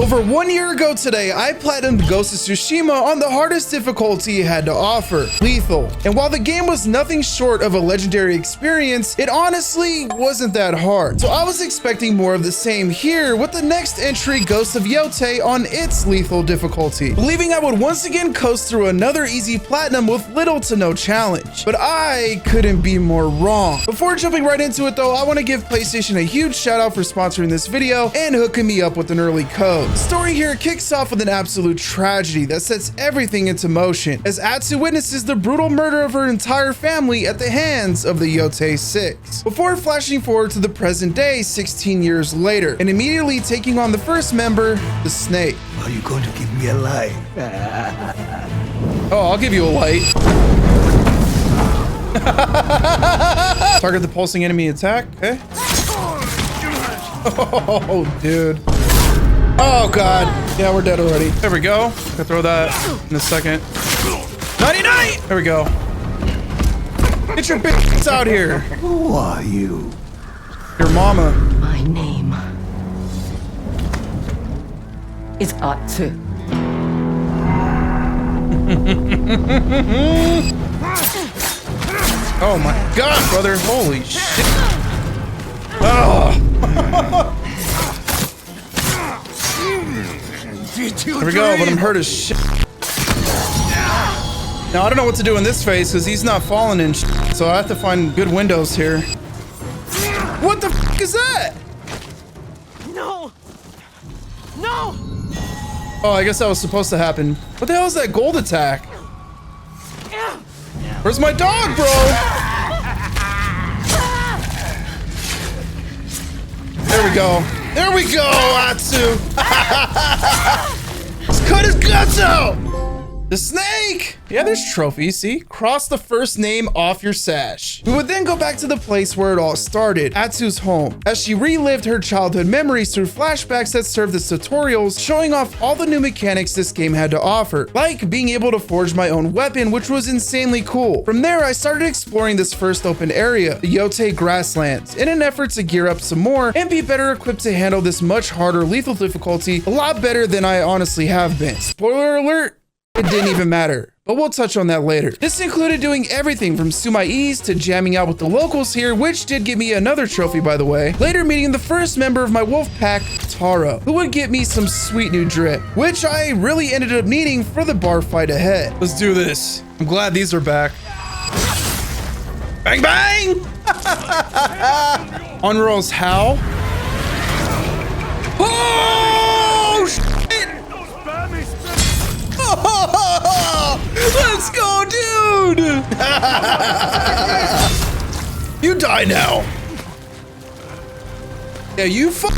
Over 1 year ago today, I platinumed Ghost of Tsushima on the hardest difficulty it had to offer, Lethal. And while the game was nothing short of a legendary experience, it honestly wasn't that hard. So I was expecting more of the same here with the next entry, Ghost of Yotei, on its lethal difficulty, believing I would once again coast through another easy platinum with little to no challenge. But I couldn't be more wrong. Before jumping right into it though, I want to give PlayStation a huge shout out for sponsoring this video and hooking me up with an early code. The story here kicks off with an absolute tragedy that sets everything into motion as Atsu witnesses the brutal murder of her entire family at the hands of the Yotei 6, before flashing forward to the present day 16 years later and immediately taking on the first member, the Snake. Are you going to give me a light? Oh, I'll give you a light. Target the pulsing enemy attack. Okay. Oh, dude. Oh, God. Yeah, we're dead already. There we go. I'll throw that in a second. 99! There we go. Get your bitch out here. Who are you? Your mama. My name is Atsu. Oh my God, brother. Holy shit. Oh. There we go, but I'm hurt as shit. Now, I don't know what to do in this phase because he's not falling in shit, so I have to find good windows here. What the f is that? No! No! Oh, I guess that was supposed to happen. What the hell is that gold attack? Where's my dog, bro? There we go. There we go, Atsu. Let's cut his guts out. The Snake! Yeah, there's trophies, see? Cross the first name off your sash. We would then go back to the place where it all started, Atsu's home, as she relived her childhood memories through flashbacks that served as tutorials, showing off all the new mechanics this game had to offer, like being able to forge my own weapon, which was insanely cool. From there, I started exploring this first open area, the Yotei grasslands, in an effort to gear up some more and be better equipped to handle this much harder lethal difficulty, a lot better than I honestly have been. Spoiler alert, it didn't even matter, but we'll touch on that later. This included doing everything from Sumai's to jamming out with the locals here, which did give me another trophy, by the way. Later meeting the first member of my wolf pack, Taro, who would get me some sweet new drip, which I really ended up needing for the bar fight ahead. Let's do this. I'm glad these are back. Bang, bang! Unroll's how? Oh, shit! Let's go, dude! You die now. Yeah, you thought,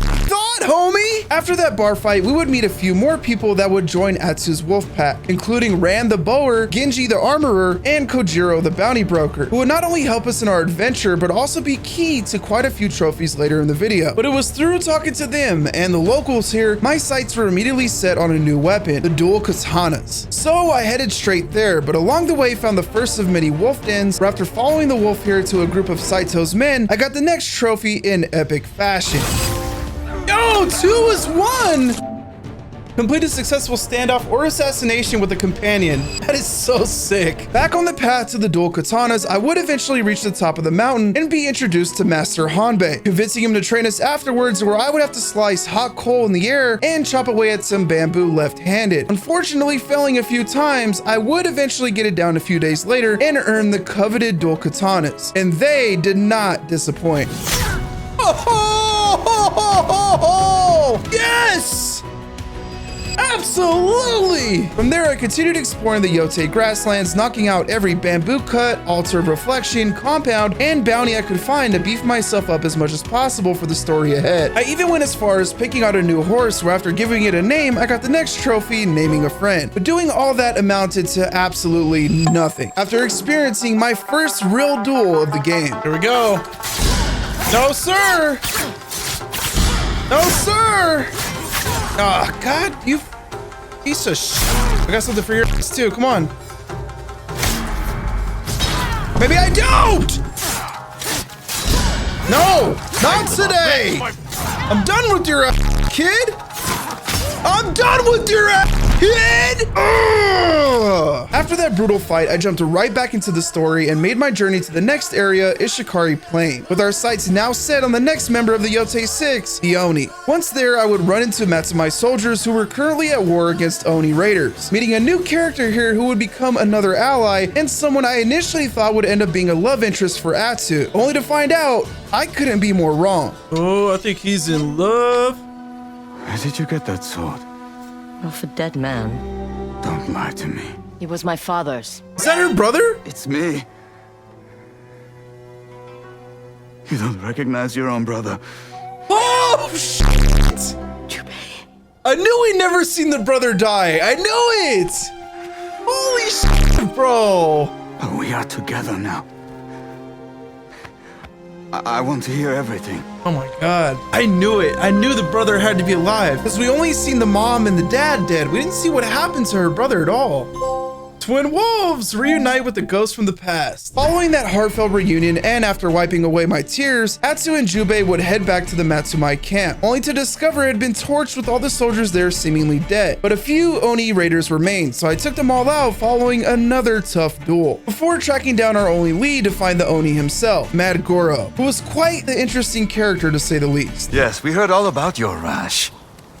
homie! After that bar fight, we would meet a few more people that would join Atsu's wolf pack, including Ran the Bower, Genji the Armorer, and Kojiro the Bounty Broker, who would not only help us in our adventure, but also be key to quite a few trophies later in the video. But it was through talking to them and the locals here, my sights were immediately set on a new weapon, the dual katanas. So I headed straight there, but along the way found the first of many wolf dens, where after following the wolf here to a group of Saito's men, I got the next trophy in epic fashion. Yo, 2 is 1! Complete a successful standoff or assassination with a companion. That is so sick. Back on the path to the dual katanas, I would eventually reach the top of the mountain and be introduced to Master Hanbei, convincing him to train us afterwards, where I would have to slice hot coal in the air and chop away at some bamboo left-handed. Unfortunately, failing a few times, I would eventually get it down a few days later and earn the coveted dual katanas, and they did not disappoint. Oh, yes! Absolutely! From there, I continued exploring the Yotei grasslands, knocking out every bamboo cut, altar of reflection, compound, and bounty I could find to beef myself up as much as possible for the story ahead. I even went as far as picking out a new horse, where after giving it a name, I got the next trophy, naming a friend. But doing all that amounted to absolutely nothing, after experiencing my first real duel of the game. Here we go. No, sir! No, sir! Oh, God, you piece of shit. I got something for your ass too. Come on. Maybe I don't! No, not today! I'm done with your kid! I'm done with your ass, kid! Ugh. After that brutal fight, I jumped right back into the story and made my journey to the next area, Ishikari Plain, with our sights now set on the next member of the Yotei 6, the Oni. Once there, I would run into Matsumai soldiers who were currently at war against Oni raiders, meeting a new character here who would become another ally and someone I initially thought would end up being a love interest for Atsu, only to find out I couldn't be more wrong. Oh, I think he's in love. Where did you get that sword? Off a dead man. Don't lie to me. He was my father's. Is that her brother? It's me. You don't recognize your own brother. Oh, shit! I knew we'd never seen the brother die. I knew it! Holy shit, bro! But we are together now. I want to hear everything. Oh my god. I knew it. I knew the brother had to be alive because we only seen the mom and the dad dead. We didn't see what happened to her brother at all. Twin wolves reunite with the ghosts from the past. Following that heartfelt reunion and after wiping away my tears, Atsu and Jubei would head back to the Matsumai camp, only to discover it had been torched with all the soldiers there seemingly dead. But a few Oni raiders remained, so I took them all out following another tough duel, before tracking down our only lead to find the Oni himself, Mad Goro, who was quite the interesting character to say the least. Yes, we heard all about your rash.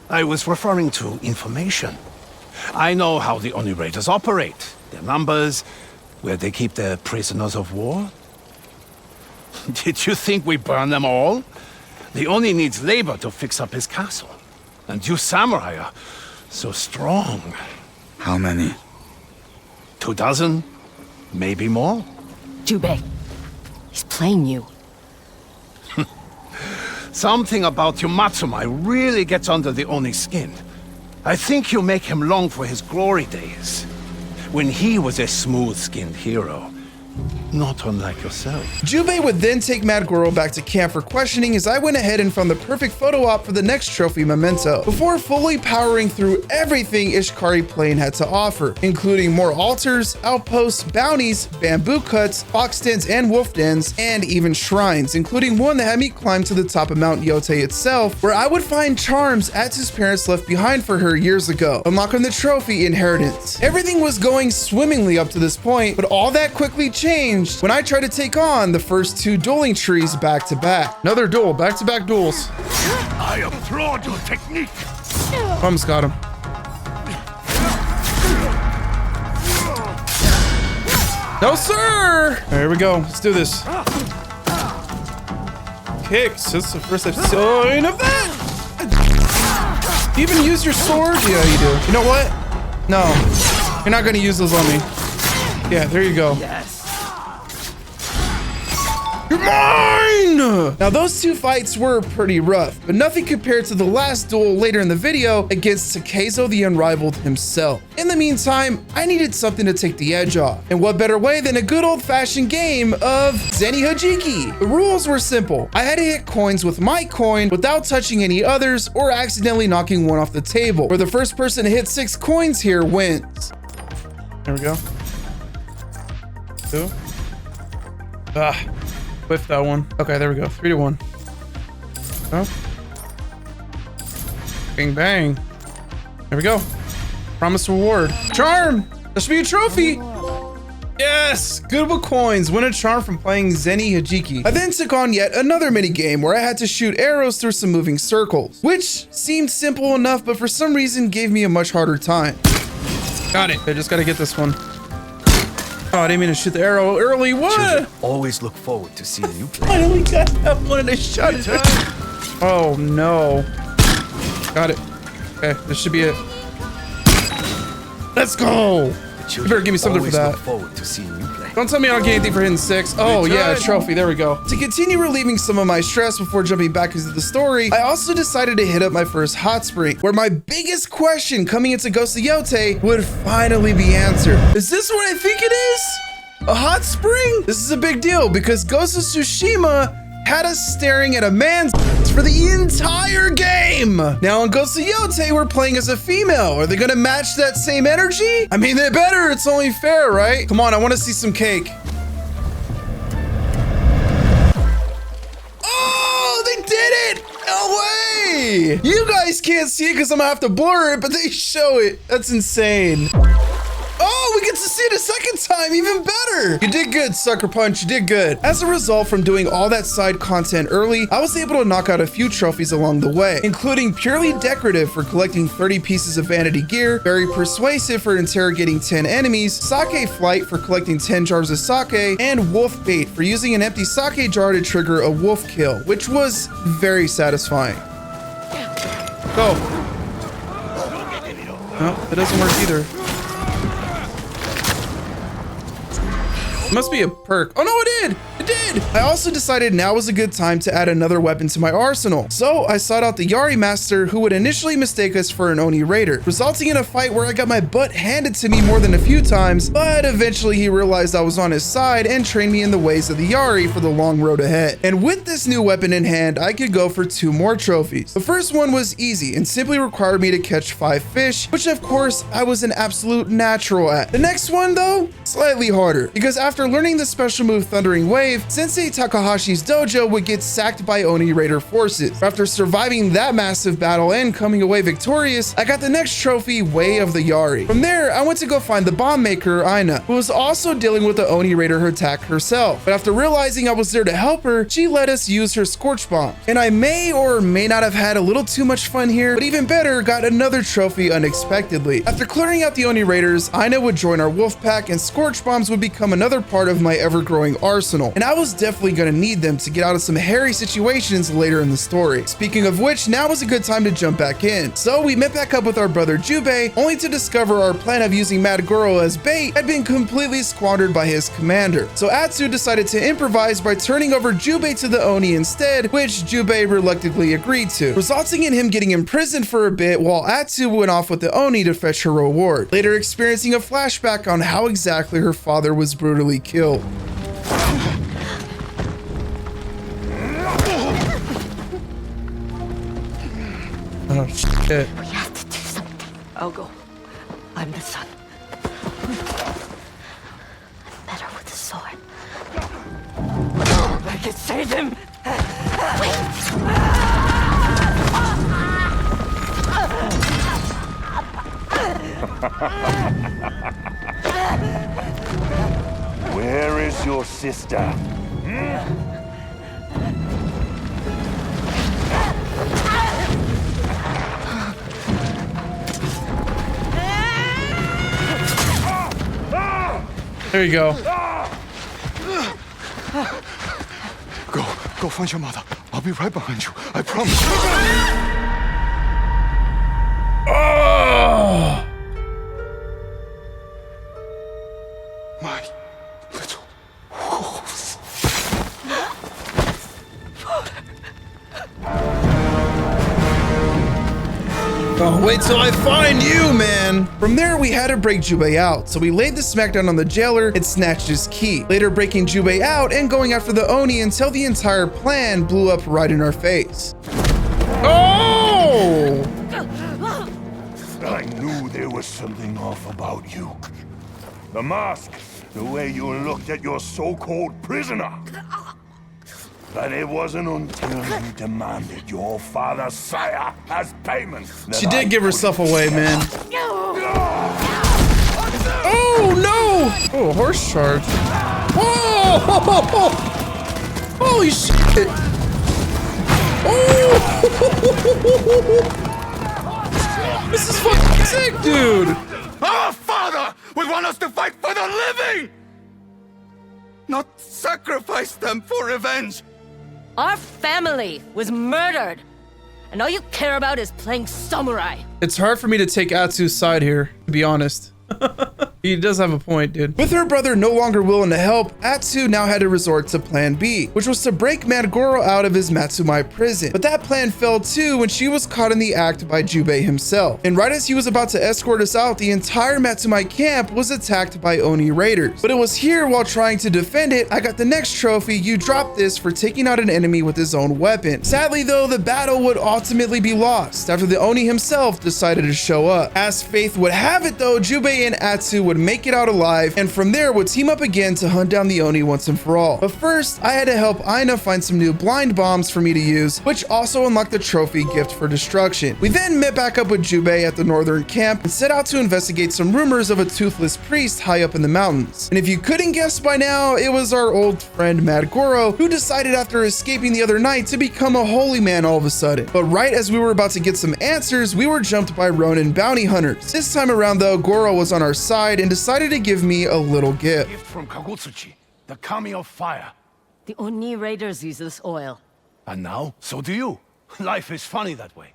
I was referring to information. I know how the Oni raiders operate, their numbers, where they keep their prisoners of war. Did you think we burn them all? The Oni needs labor to fix up his castle. And you samurai are so strong. How many? 24, maybe more? Jubei. He's playing you. Something about your Matsumai really gets under the Oni's skin. I think you make him long for his glory days, when he was a smooth-skinned hero, not unlike yourself. Jubei would then take Mad Goro back to camp for questioning as I went ahead and found the perfect photo op for the next trophy memento, before fully powering through everything Ishikari Plain had to offer, including more altars, outposts, bounties, bamboo cuts, fox dens and wolf dens, and even shrines, including one that had me climb to the top of Mount Yotei itself, where I would find charms Atsu's parents left behind for her years ago, unlocking the trophy Inheritance. Everything was going swimmingly up to this point, but all that quickly changed when I tried to take on the first two dueling trees back to back. Another duel, back-to-back duels. I applaud your technique. Almost got him. No, sir! There we go. Let's do this. Kicks. That's the first I've seen of that. Do you even use your sword? Yeah, you do. You know what? No. You're not going to use those on me. Yeah, there you go. Yes. You're mine! Now, those two fights were pretty rough, but nothing compared to the last duel later in the video against Takezo the Unrivaled himself. In the meantime, I needed something to take the edge off. And what better way than a good old-fashioned game of Zeni Hajiki? The rules were simple. I had to hit coins with my coin without touching any others or accidentally knocking one off the table, where the first person to hit 6 coins here wins. There we go. 2. Whiff that one. Okay, there we go. 3-1. Oh. Bang, bang. There we go. Promise reward. Charm! That should be a trophy! Yes! Good with coins. Win a charm from playing Zeni Hajiki. I then took on yet another mini game where I had to shoot arrows through some moving circles, which seemed simple enough, but for some reason gave me a much harder time. Got it. I just gotta get this one. Oh, I didn't mean to shoot the arrow early. What? Always look forward to seeing you play. Finally got that one and I shot it. Oh no. Got it. Okay, this should be it. Let's go. You better give me something for that. Look forward to seeing you play. Don't tell me I don't get anything for hitting 6. Oh yeah, a trophy. There we go. To continue relieving some of my stress before jumping back into the story, I also decided to hit up my first hot spring, where my biggest question coming into Ghost of Yotei would finally be answered. Is this what I think it is? A hot spring? This is a big deal because Ghost of Tsushima had us staring at a man's for the entire game. Now in Ghost of Yotei, we're playing as a female. Are they gonna match that same energy? I mean, they better. It's only fair, right? Come on, I want to see some cake. Oh, they did it! No way! way. You guys can't see it because I'm gonna have to blur it, but they show it. That's insane. Oh, we get to see it a second time, even better. You did good, Sucker Punch, you did good. As a result, from doing all that side content early, I was able to knock out a few trophies along the way, including purely decorative for collecting 30 pieces of vanity gear, very persuasive for interrogating 10 enemies, sake flight for collecting 10 jars of sake, and wolf bait for using an empty sake jar to trigger a wolf kill, which was very satisfying. Go. No, it doesn't work either. Must be a perk. Oh no, it did! It did! I also decided now was a good time to add another weapon to my arsenal. So I sought out the Yari master, who would initially mistake us for an Oni raider, resulting in a fight where I got my butt handed to me more than a few times, but eventually he realized I was on his side and trained me in the ways of the Yari for the long road ahead. And with this new weapon in hand, I could go for 2 more trophies. The first one was easy and simply required me to catch 5 fish, which of course I was an absolute natural at. The next one though, slightly harder, because after learning the special move Thundering Wave, Sensei Takahashi's dojo would get sacked by Oni Raider forces. After surviving that massive battle and coming away victorious, I got the next trophy, Way of the Yari. From there, I went to go find the bomb maker, Aina, who was also dealing with the Oni Raider attack herself. But after realizing I was there to help her, she let us use her Scorch Bomb. And I may or may not have had a little too much fun here, but even better, got another trophy unexpectedly. After clearing out the Oni Raiders, Aina would join our wolf pack and Scorch Bombs would become another part of my ever-growing arsenal, and I was definitely gonna need them to get out of some hairy situations later in the story. Speaking of which, now was a good time to jump back in. So we met back up with our brother Jubei, only to discover our plan of using Mad Goro as bait had been completely squandered by his commander. So Atsu decided to improvise by turning over Jubei to the Oni instead, which Jubei reluctantly agreed to, resulting in him getting imprisoned for a bit while Atsu went off with the Oni to fetch her reward, later experiencing a flashback on how exactly her father was brutally killed. Oh shit. We have to do something. I'll go. I'm the son. I'm better with the sword. I can save him! Where is your sister? There you go. Go find your mother. I'll be right behind you. I promise. Oh! My little wolves. Oh, wait till I find you, man. From there, we had to break Jubei out, so we laid the smackdown on the jailer and snatched his key, later breaking Jubei out and going after the Oni until the entire plan blew up right in our face. Oh! I knew there was something off about you. The mask, the way you looked at your so-called prisoner. But it wasn't until you demanded your father's sire as payment that She did I give herself put it away, man. Oh, no! Oh, horse charge. Oh! Holy shit! Oh! This is fucking sick, dude! Our father would want us to fight for the living! Not sacrifice them for revenge! Our family was murdered, and all you care about is playing samurai. It's hard for me to take Atsu's side here, to be honest. He does have a point, dude. With her brother no longer willing to help, Atsu now had to resort to plan B, which was to break Madgoro out of his Matsumai prison. But that plan fell too when she was caught in the act by Jubei himself. And right as he was about to escort us out, the entire Matsumai camp was attacked by Oni raiders. But it was here, while trying to defend it, I got the next trophy, You Drop This, for taking out an enemy with his own weapon. Sadly though, the battle would ultimately be lost after the Oni himself decided to show up. As fate would have it though, Jubei and Atsu would make it out alive, and from there would team up again to hunt down the Oni once and for all. But first, I had to help Aina find some new blind bombs for me to use, which also unlocked the trophy gift for destruction. We then met back up with Jubei at the northern camp and set out to investigate some rumors of a toothless priest high up in the mountains. And if you couldn't guess by now, it was our old friend Mad Goro, who decided after escaping the other night to become a holy man all of a sudden. But right as we were about to get some answers, we were jumped by Ronin bounty hunters. This time around though, Goro was on our side and decided to give me a little gift. Gift from Kagutsuchi, the Kami of Fire. The Oni raiders use this oil. And now, so do you. Life is funny that way.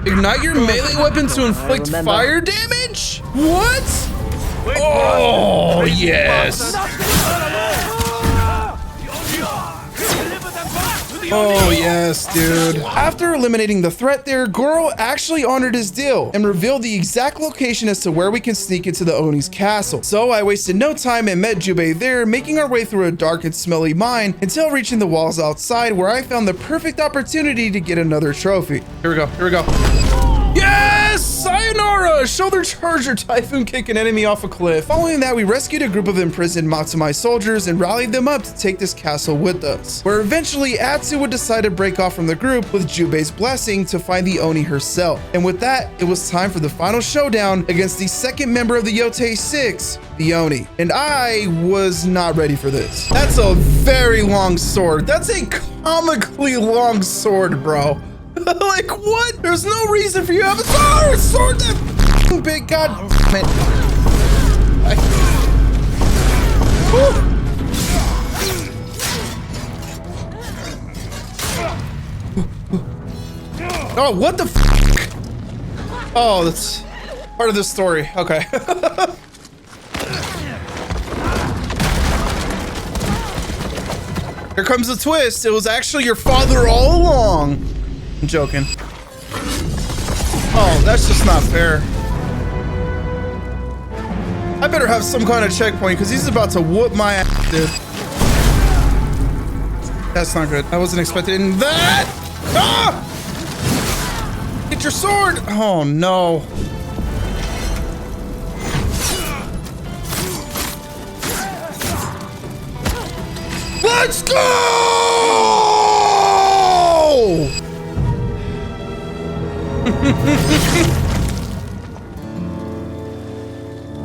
Ignite your melee weapon to inflict fire damage? What? Oh, yes. Oh, yes, dude. After eliminating the threat there, Goro actually honored his deal and revealed the exact location as to where we can sneak into the Oni's castle. So I wasted no time and met Jubei there, making our way through a dark and smelly mine until reaching the walls outside, where I found the perfect opportunity to get another trophy. Here we go, here we go. Yes! Sayonara! Shoulder charger typhoon kick an enemy off a cliff. Following that, we rescued a group of imprisoned Matsumai soldiers and rallied them up to take this castle with us, where eventually Atsu would decide to break off from the group with Jubei's blessing to find the Oni herself. And with that, it was time for the final showdown against the second member of the Yotei 6, the Oni. And I was not ready for this. That's a very long sword. That's a comically long sword, bro. Like, what? There's no reason for you to have a sword that big. God damn it. Oh, what the f? Oh, that's part of the story. Okay. Here comes the twist. It was actually your father all along. I'm joking. Oh, that's just not fair. I better have some kind of checkpoint because he's about to whoop my ass, dude. That's not good. I wasn't expecting that. Ah! Get your sword. Oh, no. Let's go!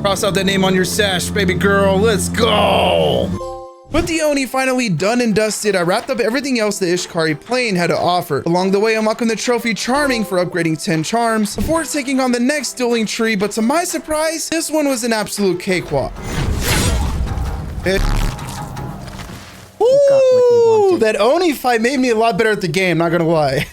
Cross out that name on your sash, baby girl. Let's go! With the Oni finally done and dusted, I wrapped up everything else the Ishikari Plain had to offer. Along the way, unlocking the trophy Charming for upgrading 10 charms before taking on the next dueling tree, but to my surprise, this one was an absolute cakewalk. Ooh, that Oni fight made me a lot better at the game, not gonna lie.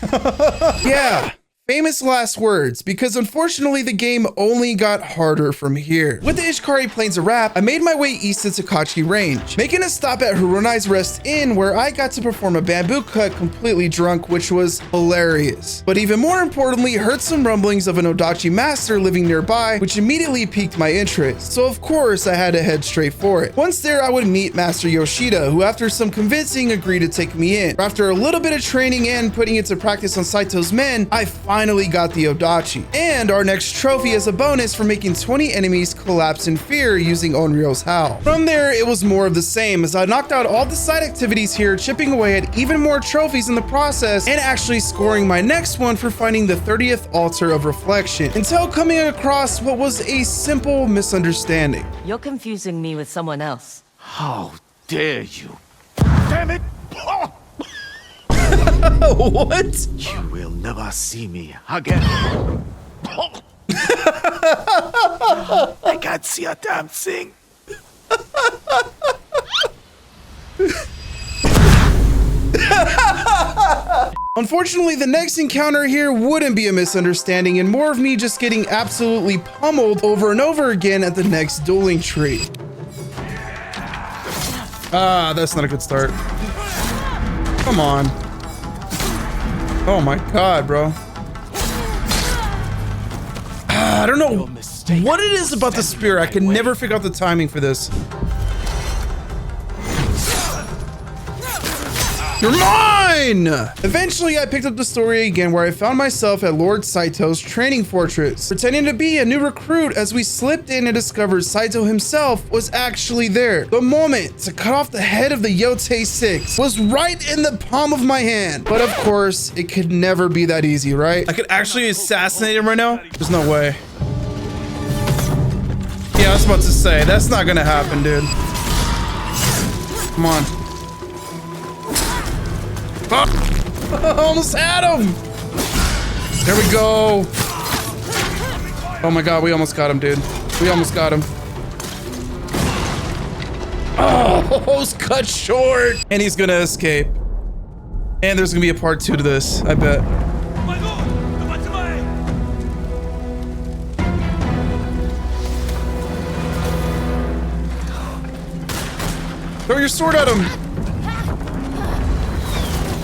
Yeah. Famous last words, because unfortunately the game only got harder from here. With the Ishikari Plains a wrap, I made my way east to Takachi Range, making a stop at Hirunai's Rest Inn, where I got to perform a bamboo cut completely drunk, which was hilarious. But even more importantly, heard some rumblings of an Odachi master living nearby, which immediately piqued my interest. So of course I had to head straight for it. Once there, I would meet Master Yoshida, who after some convincing agreed to take me in. After a little bit of training and putting it to practice on Saito's men, I finally got the Odachi, and our next trophy as a bonus for making 20 enemies collapse in fear using Onryo's Howl. From there, it was more of the same as I knocked out all the side activities here, chipping away at even more trophies in the process, and actually scoring my next one for finding the 30th Altar of Reflection, until coming across what was a simple misunderstanding. You're confusing me with someone else. How dare you? Damn it! What? You will never see me again. I can't see a damn thing. Unfortunately, the next encounter here wouldn't be a misunderstanding and more of me just getting absolutely pummeled over and over again at the next dueling tree. Ah, that's not a good start. Come on. Oh my god, bro. I don't know what it is about the spear. I can never figure out the timing for this. You're mine! Eventually, I picked up the story again where I found myself at Lord Saito's training fortress, pretending to be a new recruit as we slipped in and discovered Saito himself was actually there. The moment to cut off the head of the Yotei 6 was right in the palm of my hand. But of course, it could never be that easy, right? I could actually assassinate him right now? There's no way. Yeah, I was about to say, that's not gonna happen, dude. Come on. Oh, almost had him. There we go. Oh my god, we almost got him, dude. We almost got him. Oh, was cut short. And he's gonna escape. And there's gonna be a part 2 to this, I bet. Throw your sword at him.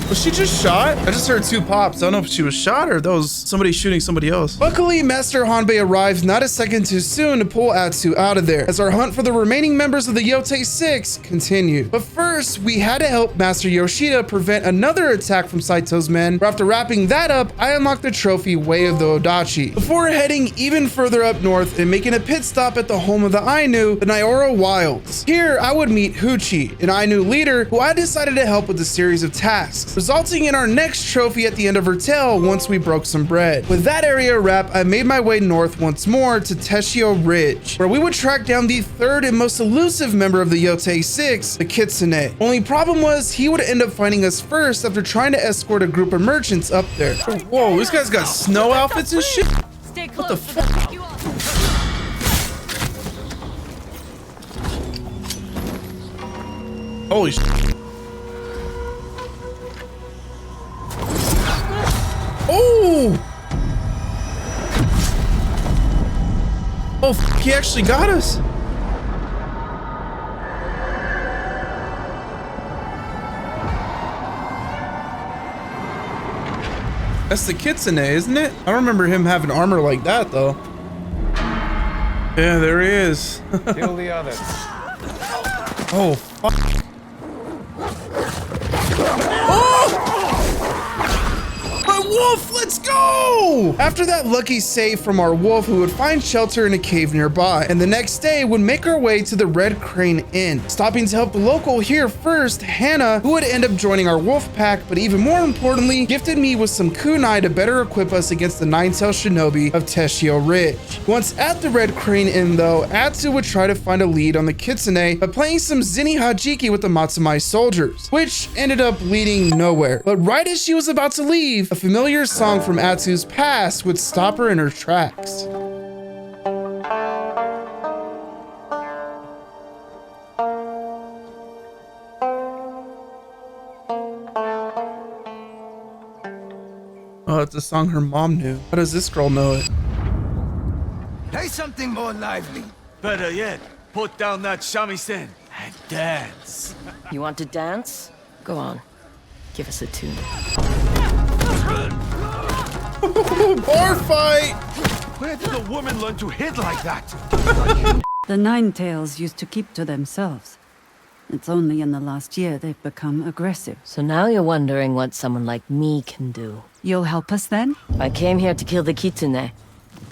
Was she just shot? I just heard 2 pops. I don't know if she was shot or that was somebody shooting somebody else. Luckily, Master Hanbei arrives not a second too soon to pull Atsu out of there, as our hunt for the remaining members of the Yotei 6 continued. But first, we had to help Master Yoshida prevent another attack from Saito's men, where after wrapping that up, I unlocked the trophy Way of the Odachi, before heading even further up north and making a pit stop at the home of the Ainu, the Nyora Wilds. Here, I would meet Huchi, an Ainu leader who I decided to help with a series of tasks, resulting in our next trophy at the end of her tale once we broke some bread. With that area wrapped, I made my way north once more to Teshio Ridge, where we would track down the third and most elusive member of the Yotei 6, the Kitsune. Only problem was he would end up finding us first after trying to escort a group of merchants up there. Whoa, these guys got snow outfits and shit. Stay close. the fuck? Holy shit. Oh! Oh, he actually got us. That's the Kitsune, isn't it? I don't remember him having armor like that, though. Yeah, there he is. Kill the others. Oh, fuck. Wolf, let's go! After that lucky save from our wolf, we would find shelter in a cave nearby, and the next day would make our way to the Red Crane Inn, stopping to help the local here first, Hannah, who would end up joining our wolf pack, but even more importantly, gifted me with some kunai to better equip us against the nine-tailed shinobi of Teshio Ridge. Once at the Red Crane Inn though, Atsu would try to find a lead on the Kitsune by playing some Zenny Hajiki with the Matsumai soldiers, which ended up leading nowhere. But right as she was about to leave, a familiar song from Atsu's past would stop her in her tracks. Oh, it's a song her mom knew. How does this girl know it? Play something more lively. Better yet, put down that shamisen and dance. You want to dance? Go on. Give us a tune. Bar fight! Where did a woman learn to hit like that? The Nine-Tails used to keep to themselves. It's only in the last year they've become aggressive. So now you're wondering what someone like me can do. You'll help us then? I came here to kill the kitsune.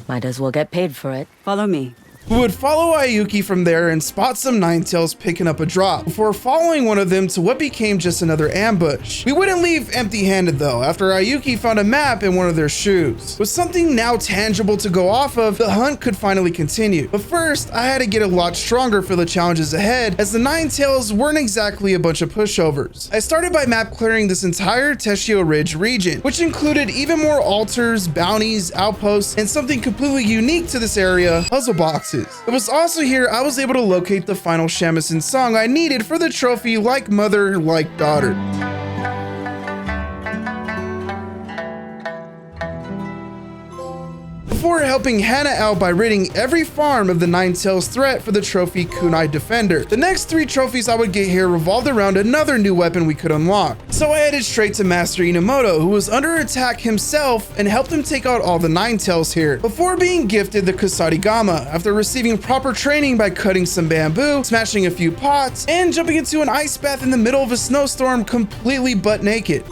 Might as well get paid for it. Follow me. We would follow Ayuki from there and spot some Nine-Tails picking up a drop, before following one of them to what became just another ambush. We wouldn't leave empty-handed though, after Ayuki found a map in one of their shoes. With something now tangible to go off of, the hunt could finally continue. But first, I had to get a lot stronger for the challenges ahead, as the Nine-Tails weren't exactly a bunch of pushovers. I started by map clearing this entire Teshio Ridge region, which included even more altars, bounties, outposts, and something completely unique to this area, puzzle boxes. It was also here I was able to locate the final shamisen song I needed for the trophy Like Mother, Like Daughter. before helping Hannah out by ridding every farm of the Nine-Tails threat for the trophy Kunai Defender. The next 3 trophies I would get here revolved around another new weapon we could unlock. So I headed straight to Master Inamoto, who was under attack himself, and helped him take out all the Nine-Tails here, before being gifted the Kusarigama after receiving proper training by cutting some bamboo, smashing a few pots, and jumping into an ice bath in the middle of a snowstorm completely butt naked.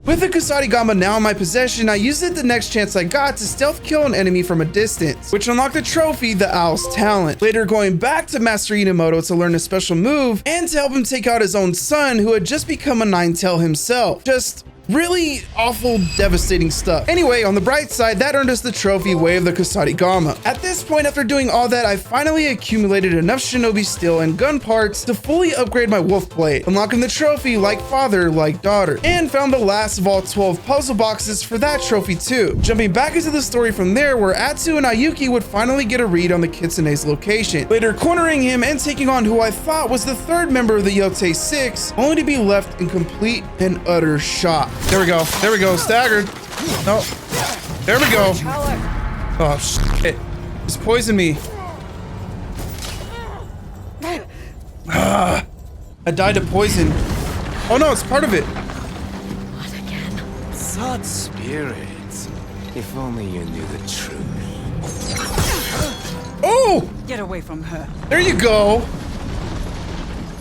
With the Kusarigama now in my possession, I used it the next chance I got to stealth kill an enemy from a distance, which unlocked the trophy, the Owl's Talent. Later going back to Master Inamoto to learn a special move, and to help him take out his own son, who had just become a Nine-Tail himself. Just really awful, devastating stuff. Anyway, on the bright side, that earned us the trophy Way of the Kusarigama. At this point, after doing all that, I finally accumulated enough shinobi steel and gun parts to fully upgrade my wolf blade, unlocking the trophy Like Father, Like Daughter, and found the last of all 12 puzzle boxes for that trophy too. Jumping back into the story from there, where Atsu and Ayuki would finally get a read on the kitsune's location, later cornering him and taking on who I thought was the 3rd member of the Yotei 6, only to be left in complete and utter shock. There we go. There we go. Staggered. No. There we go. Oh, shit. Just poison me. I died to poison. Oh no, it's part of it. What again? Such spirits. If only you knew the truth. Oh! Get away from her. There you go.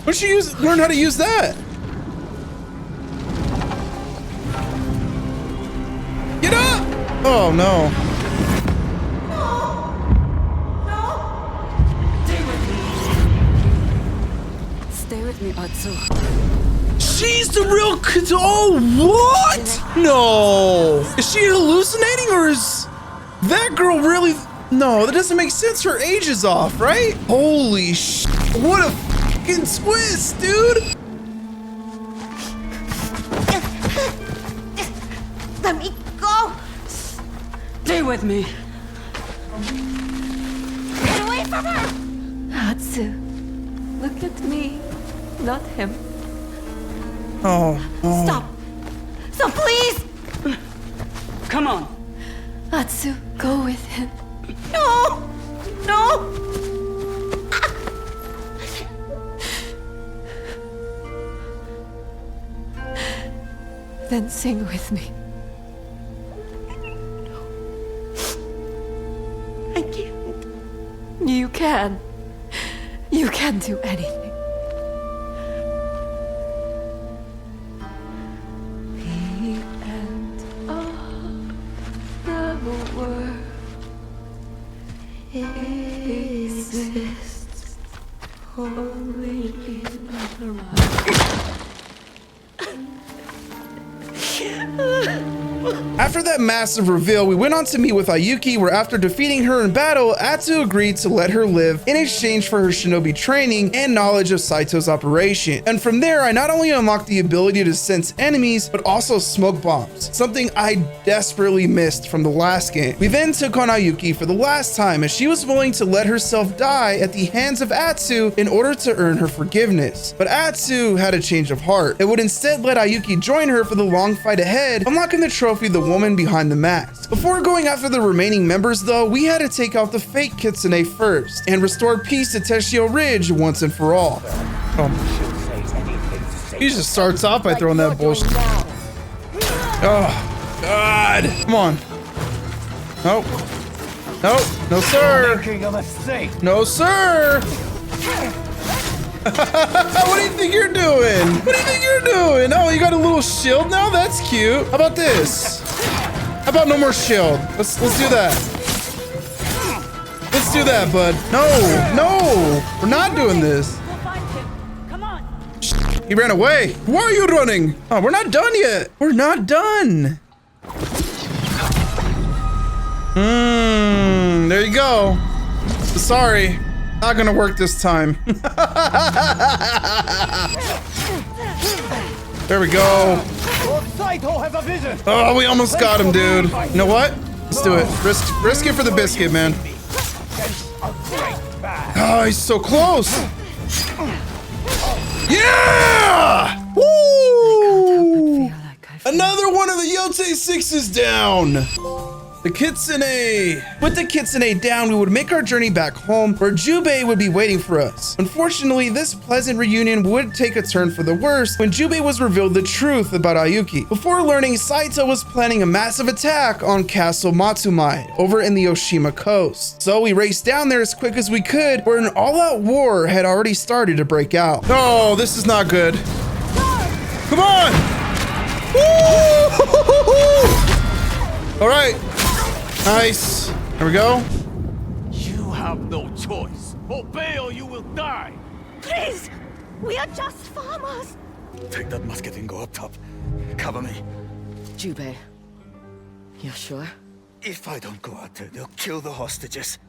Where'd she learn how to use that? Get up! Oh no. Stay with me, Atsu. She's the real Oh, what? No. Is she hallucinating, or is that girl really? No, that doesn't make sense. Her age is off, right? Holy sh! What a fucking twist, dude! Let me go! Stay with me. Get away from her! Atsu, look at me, not him. Oh, oh. Stop! Stop, please! Come on. Atsu, go with him. No! No! Then sing with me. I can't. You can. You can do anything. The end of the world exists only in the After that massive reveal, we went on to meet with Ayuki, where after defeating her in battle, Atsu agreed to let her live in exchange for her shinobi training and knowledge of Saito's operation. And from there, I not only unlocked the ability to sense enemies, but also smoke bombs, something I desperately missed from the last game. We then took on Ayuki for the last time, as she was willing to let herself die at the hands of Atsu in order to earn her forgiveness. But Atsu had a change of heart. It would instead let Ayuki join her for the long fight ahead, unlocking the trophy The Woman Behind the Mask. Before going after the remaining members though, we had to take out the fake kitsune first, and restore peace to Teshio Ridge once and for all. He just starts off by throwing that bullshit. Oh, God. Come on. Nope. Nope. No, sir. No, sir. What do you think you're doing? What do you think you're doing? Oh, you got a little shield now? That's cute. How about this? How about no more shield? Let's do that. Let's do that, bud. No, we're not doing this. Come on. He ran away. Why are you running? Oh, we're not done yet. We're not done. There you go. Sorry. Not gonna work this time. There we go. Oh, we almost got him, dude. You know what? Let's do it. Risk it for the biscuit, man. Oh, he's so close. Yeah! Woo! Another one of the Yotei 6 is down. The kitsune! With the kitsune down, we would make our journey back home, where Jubei would be waiting for us. Unfortunately, this pleasant reunion would take a turn for the worse when Jubei was revealed the truth about Ayuki. Before learning Saito was planning a massive attack on Castle Matsumai over in the Oshima coast. So we raced down there as quick as we could, where an all-out war had already started to break out. Oh, this is not good. Come on! All right. Nice. There we go. You have no choice. Obey or you will die. Please! We are just farmers! Take that musket and go up top. Cover me. Jubei, you're sure? If I don't go out there, they'll kill the hostages.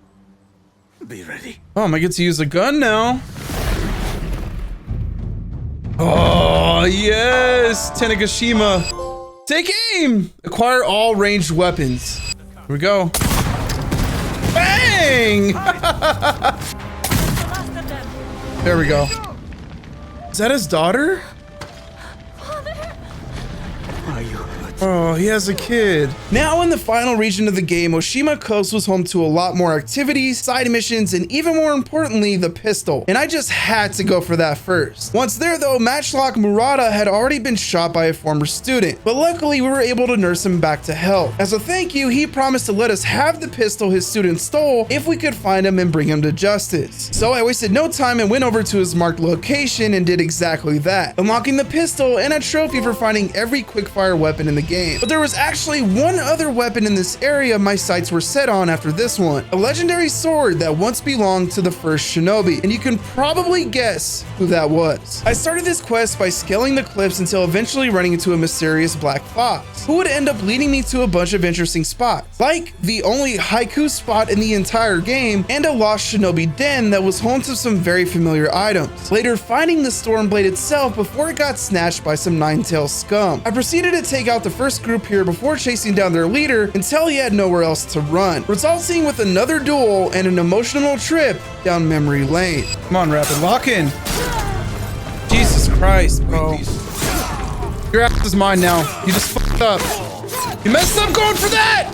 Be ready. Oh, I get to use a gun now. Oh, yes! Tanegashima. Take aim! Acquire all ranged weapons. Here we go. Bang! There we go. Is that his daughter? Are you hurt? Oh, he has a kid. Now in the final region of the game, Oshima Coast was home to a lot more activities, side missions, and even more importantly, the pistol. And I just had to go for that first. Once there though, Matchlock Murata had already been shot by a former student, but luckily we were able to nurse him back to health. As a thank you, he promised to let us have the pistol his student stole if we could find him and bring him to justice. So I wasted no time and went over to his marked location and did exactly that, unlocking the pistol and a trophy for finding every quickfire weapon in the game. But there was actually one other weapon in this area my sights were set on after this one, a legendary sword that once belonged to the first shinobi, and you can probably guess who that was. I started this quest by scaling the cliffs until eventually running into a mysterious black fox, who would end up leading me to a bunch of interesting spots, like the only haiku spot in the entire game and a lost shinobi den that was home to some very familiar items, later finding the Stormblade itself before it got snatched by some nine-tailed scum. I proceeded to take out the first group here before chasing down their leader until he had nowhere else to run, resulting with another duel and an emotional trip down memory lane. Come on, Rapid, lock in. Jesus Christ, bro. Your ass is mine now. You just fucked up. You messed up going for that!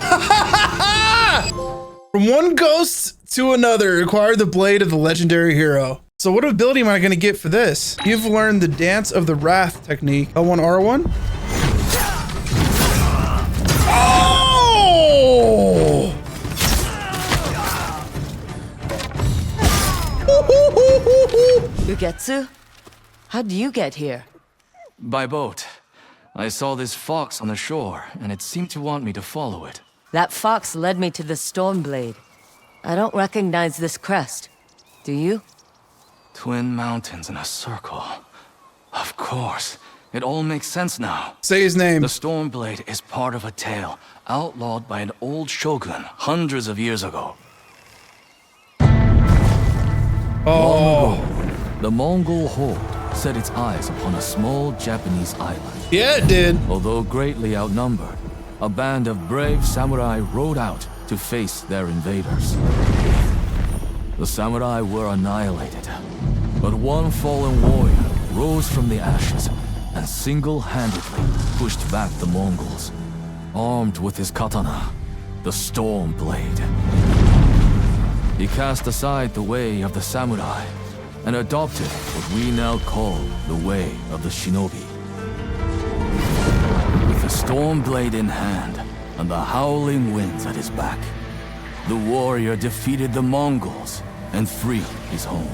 From one ghost to another, acquire the blade of the legendary hero. So what ability am I gonna get for this? You've learned the Dance of the Wrath technique. L1, R1? Oh! Ugetsu? How'd you get here? By boat. I saw this fox on the shore, and it seemed to want me to follow it. That fox led me to the Stormblade. I don't recognize this crest. Do you? Twin mountains in a circle. Of course. It all makes sense now. Say his name. The Stormblade is part of a tale outlawed by an old shogun hundreds of years ago. Oh. The Mongol horde set its eyes upon a small Japanese island. Yeah, it did. Although greatly outnumbered, a band of brave samurai rode out to face their invaders. The samurai were annihilated, but one fallen warrior rose from the ashes and single-handedly pushed back the Mongols, armed with his katana, the Stormblade. He cast aside the way of the samurai and adopted what we now call the way of the shinobi. With the Stormblade in hand and the howling winds at his back, the warrior defeated the Mongols and freed his home.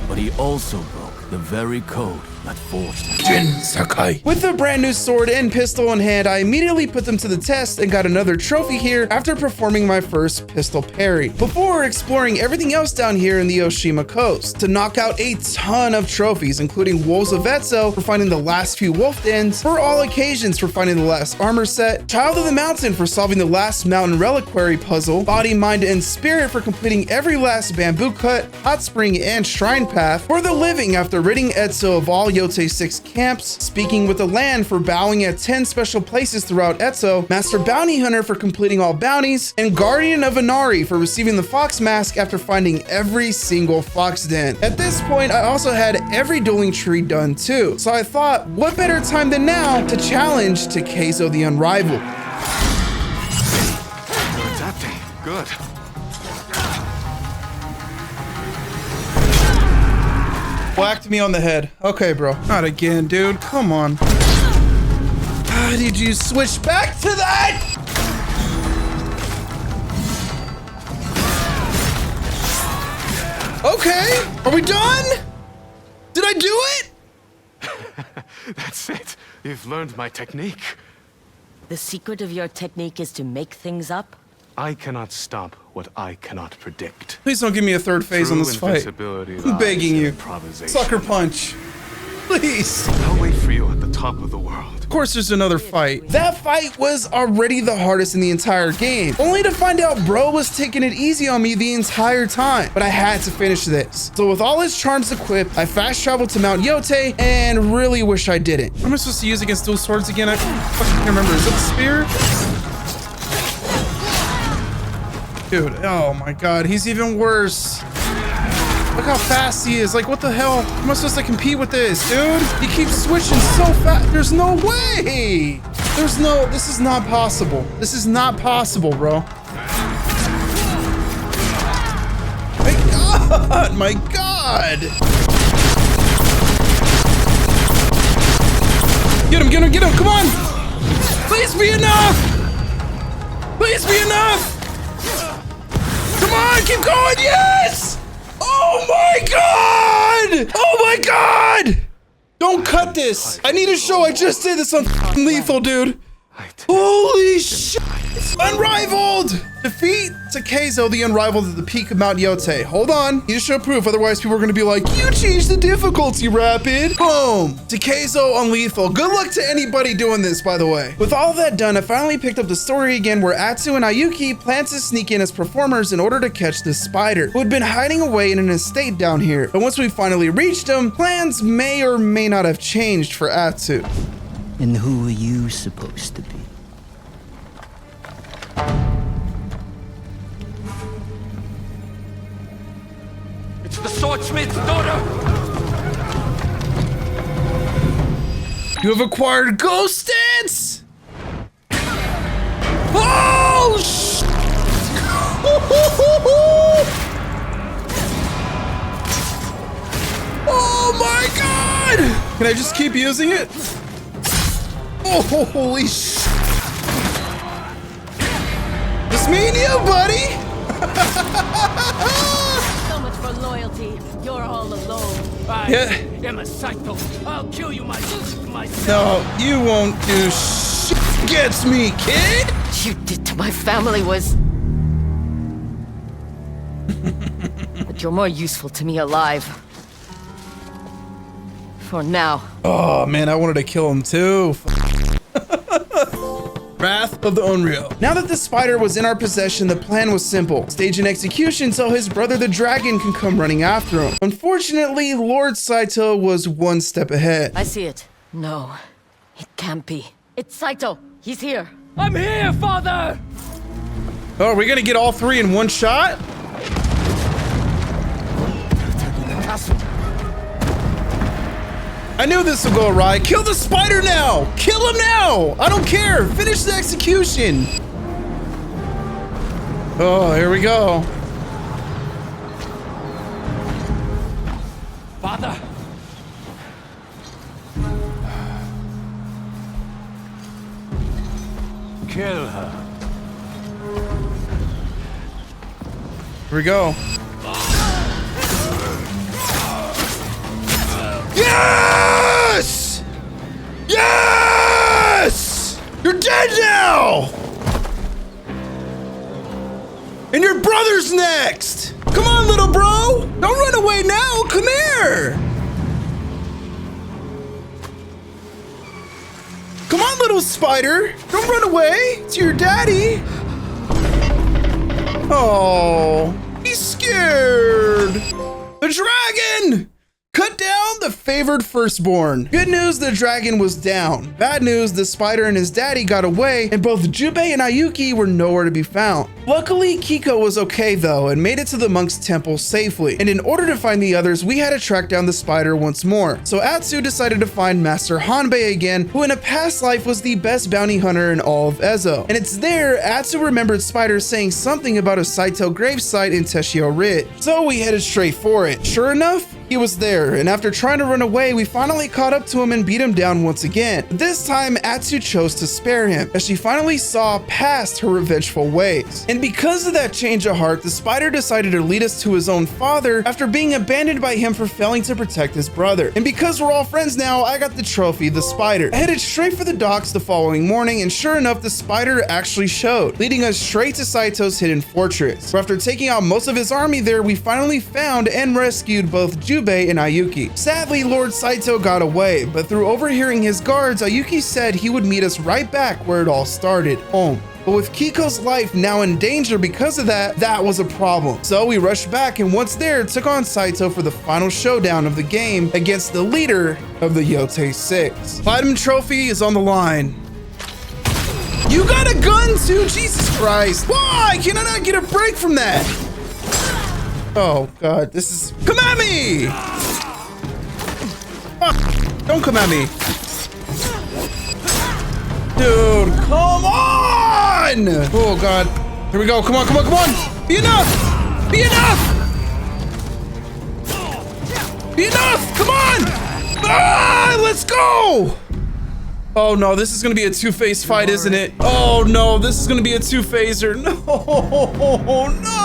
But he also broke the very code that forged him. Jin Sakai. With a brand new sword and pistol in hand, I immediately put them to the test and got another trophy here after performing my first pistol parry, before exploring everything else down here in the Oshima coast to knock out a ton of trophies, including Wolves of Etzo for finding the last few wolf dens, For All Occasions for finding the last armor set, Child of the Mountain for solving the last mountain reliquary puzzle, Body, Mind, and Spirit for completing every last bamboo cut, hot spring, and shrine path, For the Living after ridding Etzo of all Yotei 6 camps, Speaking with the Land for bowing at 10 special places throughout Etzo, Master Bounty Hunter for completing all bounties, and Guardian of Inari for receiving the fox mask after finding every single fox den. At this point, I also had every dueling tree done too, so I thought, what better time than now to challenge to Keizo the Unrivaled. Good. Whacked me on the head. Okay, bro. Not again, dude. Come on. Did you switch back to that? Okay. Are we done? Did I do it? That's it. You've learned my technique. The secret of your technique is to make things up? I cannot stop what I cannot predict. Please don't give me a third phase on this fight. I'm begging you. Sucker punch. Please. I'll wait for you at the top of the world. Of course there's another fight. That fight was already the hardest in the entire game, only to find out bro was taking it easy on me the entire time. But I had to finish this. So with all his charms equipped, I fast traveled to Mount Yotei and really wish I didn't. What am I supposed to use against dual swords again? I fucking can't remember. Is it the spear? Dude, oh my god, he's even worse. Look how fast he is. Like, what the hell? How am I supposed to compete with this, dude? He keeps switching so fast. There's no way. This is not possible. This is not possible, bro. My god. Get him, come on. Please be enough. Please be enough. Come on, keep going, yes! Oh my god! Oh my god! Don't cut this. I need to show I just did this on lethal, dude. Holy shit! Unrivaled! Defeat Takezo the Unrivaled at the peak of Mount Yotei. Hold on. Need to show proof, otherwise people are gonna be like, you changed the difficulty, Rapid. Boom! Takezo on lethal. Good luck to anybody doing this, by the way. With all that done, I finally picked up the story again where Atsu and Ayuki plan to sneak in as performers in order to catch this spider, who had been hiding away in an estate down here. But once we finally reached him, plans may or may not have changed for Atsu. And who are you supposed to be? It's the swordsmith's daughter! You have acquired ghost dance! Oh, oh my god! Can I just keep using it? Oh, holy sh! Just me and you, buddy! So much for loyalty. You're all alone. Yeah. I'm a psycho. I'll kill you myself. No, you won't do shit against me, kid! What you did to my family was... But you're more useful to me alive. For now. Oh man, I wanted to kill him too. Wrath of the Unreal. Now that the spider was in our possession, the plan was simple. Stage an execution so his brother the dragon can come running after him. Unfortunately, Lord Saito was one step ahead. I see it. No, it can't be. It's Saito. He's here. I'm here, father! Oh, are we gonna get all three in one shot? I knew this would go awry. Kill the spider now! Kill him now! I don't care! Finish the execution! Oh, here we go. Father! Kill her. Here we go. Yes! Yes! You're dead now! And your brother's next! Come on, little bro! Don't run away now! Come here! Come on, little spider! Don't run away! It's your daddy! Oh, he's scared! The dragon! Cut down the favored firstborn. Good news, the dragon was down. Bad news, the spider and his daddy got away, and both Jubei and Ayuki were nowhere to be found. Luckily, Kiko was okay though, and made it to the monk's temple safely. And in order to find the others, we had to track down the spider once more. So Atsu decided to find Master Hanbei again, who in a past life was the best bounty hunter in all of Ezo. And it's there, Atsu remembered Spider saying something about a Saito gravesite in Teshio Ridge. So we headed straight for it. Sure enough, he was there, and after trying to run away, we finally caught up to him and beat him down once again. This time, Atsu chose to spare him, as she finally saw past her revengeful ways. And because of that change of heart, the spider decided to lead us to his own father after being abandoned by him for failing to protect his brother. And because we're all friends now, I got the trophy, the spider. I headed straight for the docks the following morning, and sure enough, the spider actually showed, leading us straight to Saito's hidden fortress. So after taking out most of his army there, we finally found and rescued both Jubei and Ayuki. Sadly, Lord Saito got away, but through overhearing his guards, Ayuki said he would meet us right back where it all started, home. But with Kiko's life now in danger because of that, that was a problem. So we rushed back, and once there, took on Saito for the final showdown of the game against the leader of the Yotei 6. Platinum trophy is on the line. You got a gun too? Jesus Christ. Why can I not get a break from that? Oh God, this is... Come at me! Fuck. Don't come at me. Dude, come on! Oh God. Here we go. Come on, come on, come on! Be enough! Be enough! Be enough! Come on! Ah, let's go! Oh no, this is gonna be a two-phase fight, isn't it? Oh no, this is gonna be a two-phaser. No, no!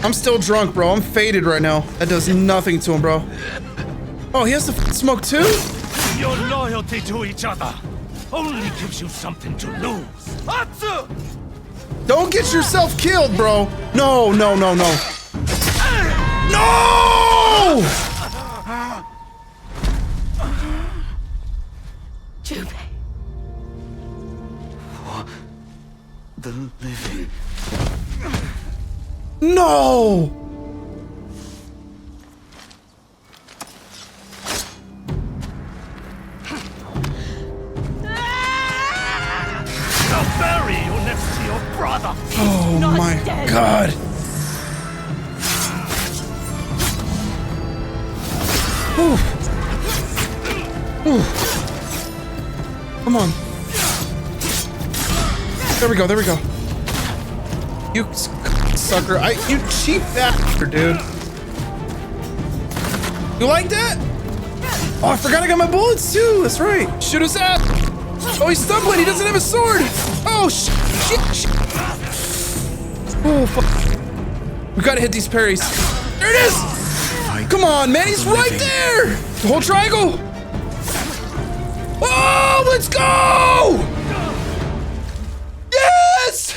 I'm still drunk, bro. I'm faded right now. That does nothing to him, bro. Oh, he has to smoke too? Your loyalty to each other only gives you something to lose. Atsu! Don't get yourself killed, bro. No, no, no, no. No! Jubei. For the living. No! I'll bury you next to your brother. Oh my God. Ooh. Ooh. Come on. There we go, there we go. You sucker. You cheap bastard, dude. You like that? Oh, I forgot I got my bullets too. That's right. Shoot his ass. Oh, he's stumbling. He doesn't have a sword. Oh, shit. Oh, fuck. We gotta hit these parries. There it is. Come on, man. He's right there. The whole triangle. Oh, let's go. Yes.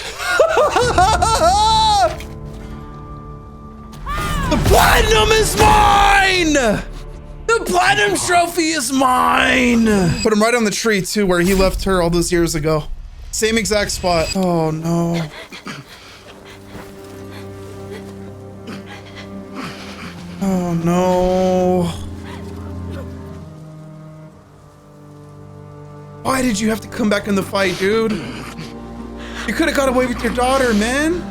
The platinum is mine! The platinum trophy is mine! Put him right on the tree too, where he left her all those years ago. Same exact spot. Oh no. Oh no. Why did you have to come back in the fight, dude? You could have got away with your daughter, man.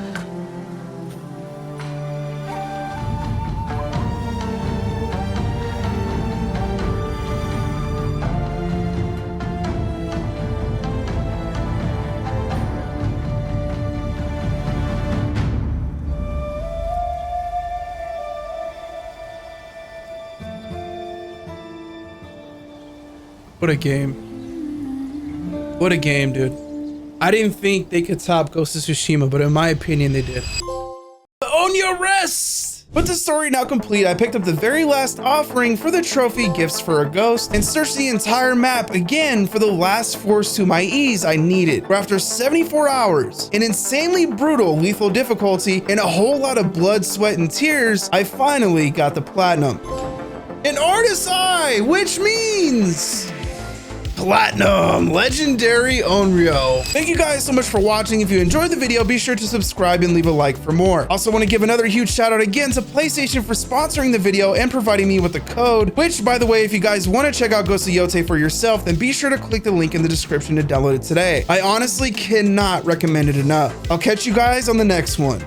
What a game. What a game, dude. I didn't think they could top Ghost of Tsushima, but in my opinion, they did. Onya rests! With the story now complete, I picked up the very last offering for the trophy Gifts for a Ghost and searched the entire map again for the last force to my ease I needed. Where after 74 hours, an insanely brutal lethal difficulty, and a whole lot of blood, sweat, and tears, I finally got the platinum. An artist's eye, which means Platinum, legendary Onryo. Thank you guys so much for watching. If you enjoyed the video, be sure to subscribe and leave a like for more. Also want to give another huge shout out again to PlayStation for sponsoring the video and providing me with a code, which by the way, if you guys want to check out Ghost of Yotei for yourself, then be sure to click the link in the description to download it today. I honestly cannot recommend it enough. I'll catch you guys on the next one.